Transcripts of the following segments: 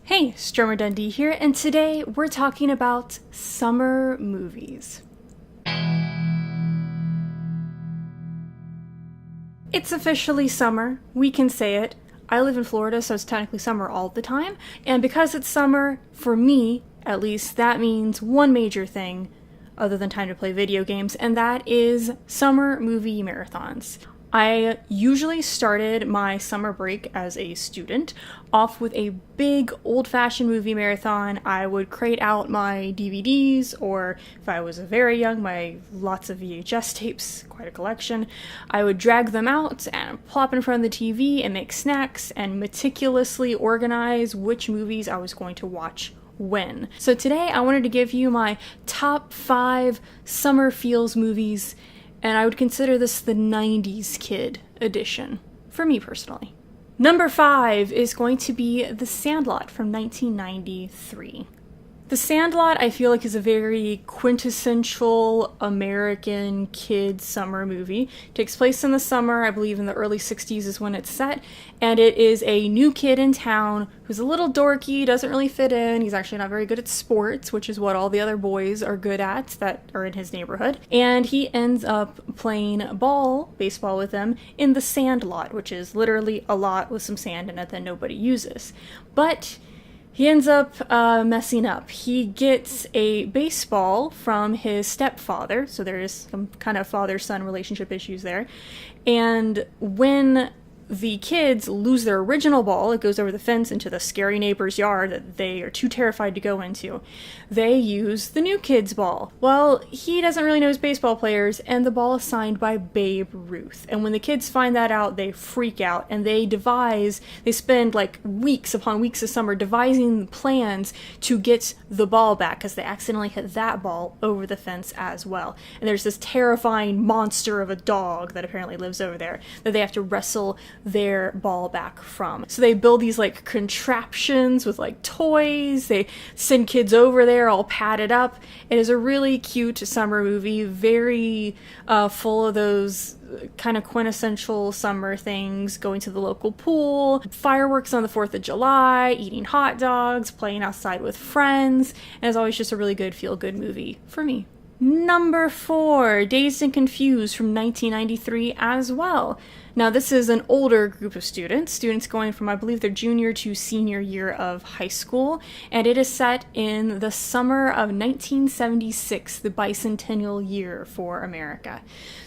Hey, Stromer Dundee here, and today we're talking about summer movies. It's officially summer, we can say it. I live in Florida, so it's technically summer all the time, and because it's summer, for me, at least, that means one major thing, other than time to play video games, and that is summer movie marathons. I usually started my summer break as a student off with a big old-fashioned movie marathon. I would crate out my DVDs, or if I was very young, my lots of VHS tapes, quite a collection. I would drag them out and plop in front of the TV and make snacks and meticulously organize which movies I was going to watch when. So today I wanted to give you my top 5 summer feels movies, and I would consider this the 90's kid edition, for me personally. Number 5 is going to be The Sandlot from 1993. The Sandlot, I feel like, is a very quintessential American kid summer movie. It takes place in the summer, I believe in the early 60s is when it's set, and it is a new kid in town who's a little dorky, doesn't really fit in, he's actually not very good at sports, which is what all the other boys are good at that are in his neighborhood, and he ends up playing baseball with them in the Sandlot, which is literally a lot with some sand in it that nobody uses. But he ends up messing up. He gets a baseball from his stepfather, so there is some kind of father-son relationship issues there. And when the kids lose their original ball, it goes over the fence into the scary neighbor's yard that they are too terrified to go into. They use the new kid's ball. Well, he doesn't really know his baseball players, and the ball is signed by Babe Ruth. And when the kids find that out, they freak out, and they spend like weeks upon weeks of summer devising plans to get the ball back, because they accidentally hit that ball over the fence as well. And there's this terrifying monster of a dog that apparently lives over there that they have to wrestle their ball back from. So they build these like contraptions with like toys. They send kids over there all padded up. It is a really cute summer movie, very full of those kind of quintessential summer things, going to the local pool, fireworks on the 4th of July, eating hot dogs, playing outside with friends, and it's always just a really good feel-good movie for me. Number 4, Dazed and Confused from 1993 as well. Now this is an older group of students going from, I believe, their junior to senior year of high school, and it is set in the summer of 1976, the bicentennial year for America.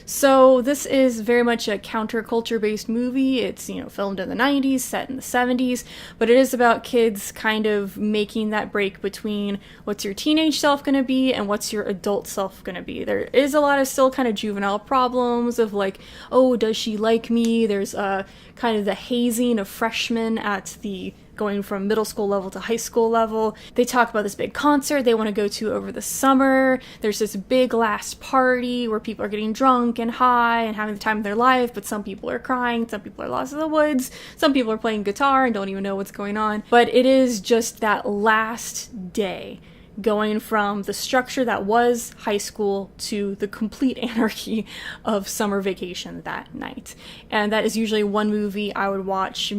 So this is very much a counterculture-based movie. It's, filmed in the 90s, set in the 70s, but it is about kids kind of making that break between what's your teenage self going to be and what's your adult self going to be. There is a lot of still kind of juvenile problems of like, oh, does she like me? There's kind of the hazing of freshmen at the going from middle school level to high school level. They talk about this big concert they want to go to over the summer. There's this big last party where people are getting drunk and high and having the time of their life, but some people are crying, some people are lost in the woods, some people are playing guitar and don't even know what's going on. But it is just that last day, going from the structure that was high school to the complete anarchy of summer vacation that night. And that is usually one movie I would watch.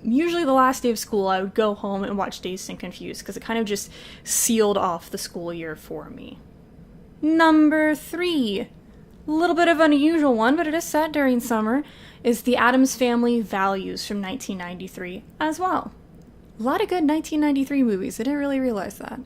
Usually the last day of school, I would go home and watch Dazed and Confused, because it kind of just sealed off the school year for me. Number 3, a little bit of an unusual one, but it is set during summer, is The Addams Family Values from 1993 as well. A lot of good 1993 movies. I didn't really realize that.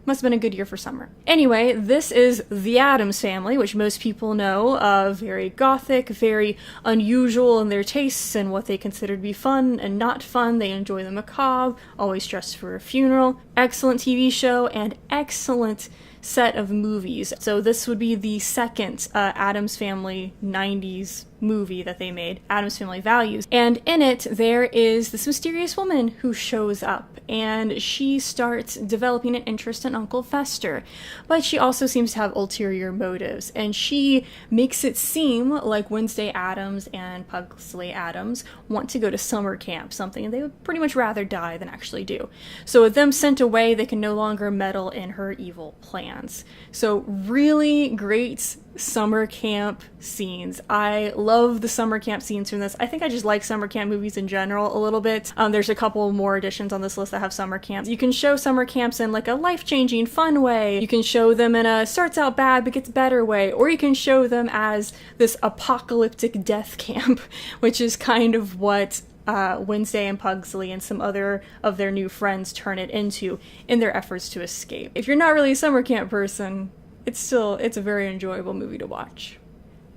Must have been a good year for summer. Anyway, this is The Addams Family, which most people know, very gothic, very unusual in their tastes and what they consider to be fun and not fun. They enjoy the macabre, always dressed for a funeral. Excellent TV show and excellent set of movies. So this would be the second Addams Family 90's movie that they made, Addams Family Values. And in it, there is this mysterious woman who shows up, and she starts developing an interest in Uncle Fester. But she also seems to have ulterior motives, and she makes it seem like Wednesday Addams and Pugsley Addams want to go to summer camp, something they would pretty much rather die than actually do. So with them sent away, they can no longer meddle in her evil plan. fans. So really great summer camp scenes. I love the summer camp scenes from this. I think I just like summer camp movies in general a little bit. There's a couple more additions on this list that have summer camps. You can show summer camps in like a life-changing, fun way. You can show them in a starts out bad but gets better way. Or you can show them as this apocalyptic death camp, which is kind of what Wednesday and Pugsley and some other of their new friends turn it into in their efforts to escape. If you're not really a summer camp person, it's a very enjoyable movie to watch.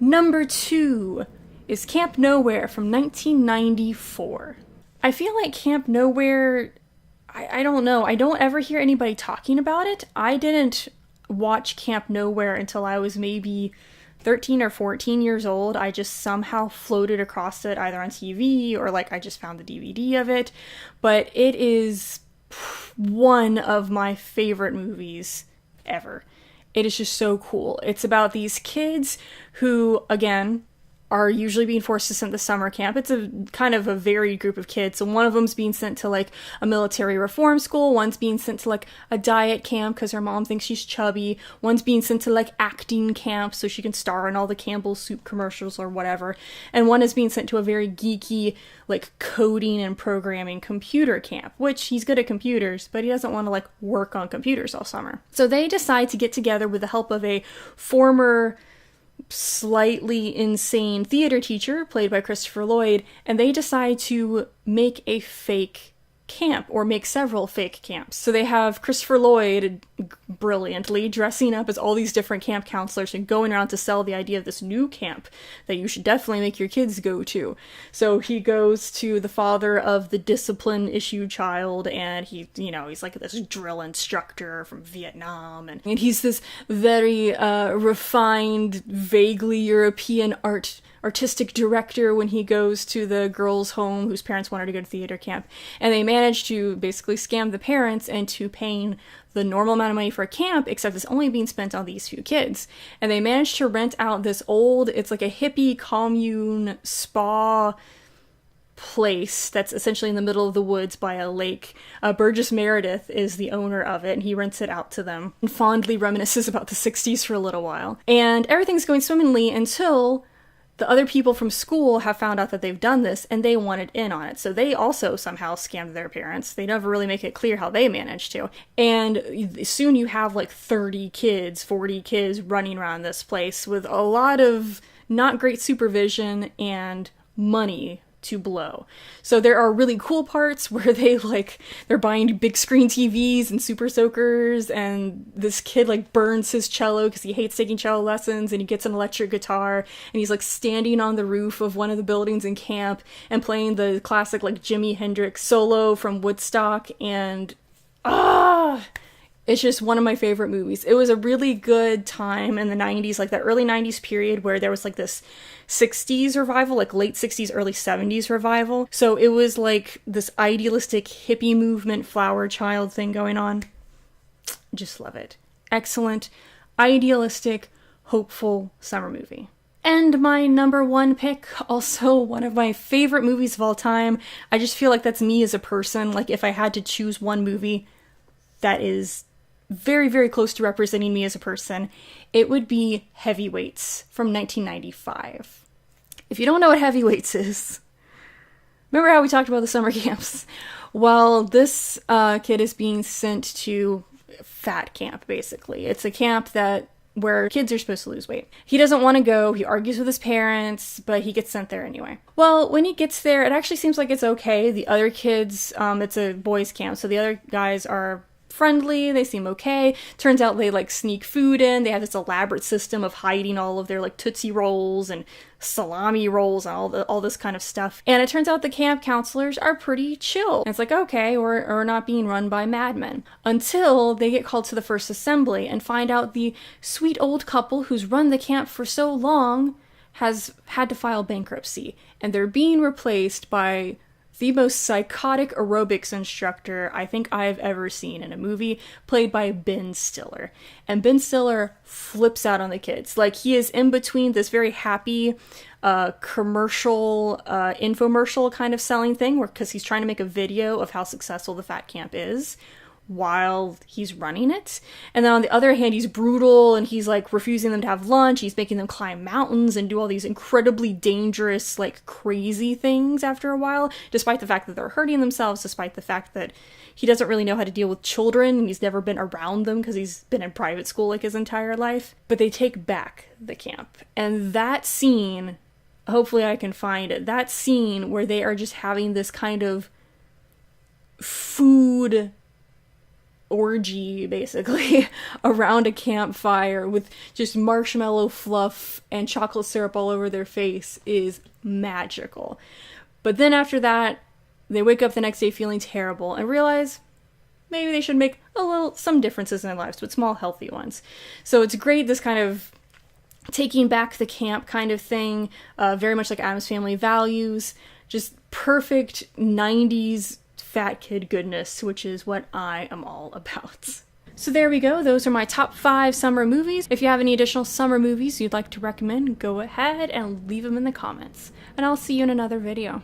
Number 2 is Camp Nowhere from 1994. I feel like Camp Nowhere, I don't know, I don't ever hear anybody talking about it. I didn't watch Camp Nowhere until I was maybe 13 or 14 years old. I just somehow floated across it either on TV or like I just found the DVD of it. But it is one of my favorite movies ever. It is just so cool. It's about these kids who, again, are usually being forced to send to summer camp. It's a kind of a varied group of kids. So one of them's being sent to like a military reform school. One's being sent to like a diet camp because her mom thinks she's chubby. One's being sent to like acting camp so she can star in all the Campbell's soup commercials or whatever. And one is being sent to a very geeky like coding and programming computer camp, which he's good at computers, but he doesn't want to like work on computers all summer. So they decide to get together with the help of a former slightly insane theater teacher played by Christopher Lloyd, and they decide to make a fake camp, or make several fake camps. So they have Christopher Lloyd brilliantly dressing up as all these different camp counselors and going around to sell the idea of this new camp that you should definitely make your kids go to. So he goes to the father of the discipline issue child, and he's like this drill instructor from Vietnam, and he's this very refined, vaguely European artistic director when he goes to the girls' home whose parents wanted to go to theater camp. And they manage to basically scam the parents into paying the normal amount of money for a camp, except it's only being spent on these few kids. And they managed to rent out this it's like a hippie commune spa place that's essentially in the middle of the woods by a lake. Burgess Meredith is the owner of it, and he rents it out to them and fondly reminisces about the 60s for a little while. And everything's going swimmingly until the other people from school have found out that they've done this, and they wanted in on it. So they also somehow scammed their parents. They never really make it clear how they managed to. And soon you have like 30 kids, 40 kids running around this place with a lot of not great supervision and money to blow. So there are really cool parts where they're buying big screen TVs and super soakers, and this kid like burns his cello because he hates taking cello lessons, and he gets an electric guitar, and he's like standing on the roof of one of the buildings in camp and playing the classic like Jimi Hendrix solo from Woodstock, and it's just one of my favorite movies. It was a really good time in the 90s, like that early 90s period where there was like this 60s revival, like late 60s, early 70s revival. So it was like this idealistic hippie movement, flower child thing going on. Just love it. Excellent, idealistic, hopeful summer movie. And my number 1 pick, also one of my favorite movies of all time. I just feel like that's me as a person. Like if I had to choose one movie that is very, very close to representing me as a person, it would be Heavyweights from 1995. If you don't know what Heavyweights is, remember how we talked about the summer camps? Well, this kid is being sent to fat camp, basically. It's a camp where kids are supposed to lose weight. He doesn't want to go, he argues with his parents, but he gets sent there anyway. Well, when he gets there, it actually seems like it's okay. The other kids, it's a boys' camp, so the other guys are friendly, they seem okay. Turns out they like sneak food in. They have this elaborate system of hiding all of their like Tootsie Rolls and salami rolls and all this kind of stuff. And it turns out the camp counselors are pretty chill. And it's like, okay, we're not being run by madmen. Until they get called to the first assembly and find out the sweet old couple who's run the camp for so long has had to file bankruptcy. And they're being replaced by the most psychotic aerobics instructor I think I've ever seen in a movie, played by Ben Stiller. And Ben Stiller flips out on the kids. Like, he is in between this very happy commercial, infomercial kind of selling thing, because he's trying to make a video of how successful the fat camp is, while he's running it. And then on the other hand, he's brutal and he's like refusing them to have lunch. He's making them climb mountains and do all these incredibly dangerous, like crazy things after a while, despite the fact that they're hurting themselves, despite the fact that he doesn't really know how to deal with children and he's never been around them because he's been in private school like his entire life. But they take back the camp. And that scene, hopefully I can find it, that scene where they are just having this kind of food orgy, basically, around a campfire with just marshmallow fluff and chocolate syrup all over their face is magical. But then after that, they wake up the next day feeling terrible and realize maybe they should make some differences in their lives, but small, healthy ones. So it's great, this kind of taking back the camp kind of thing, very much like Addams Family Values, just perfect 90s fat kid goodness, which is what I am all about. So there we go, those are my top 5 summer movies. If you have any additional summer movies you'd like to recommend, go ahead and leave them in the comments. And I'll see you in another video.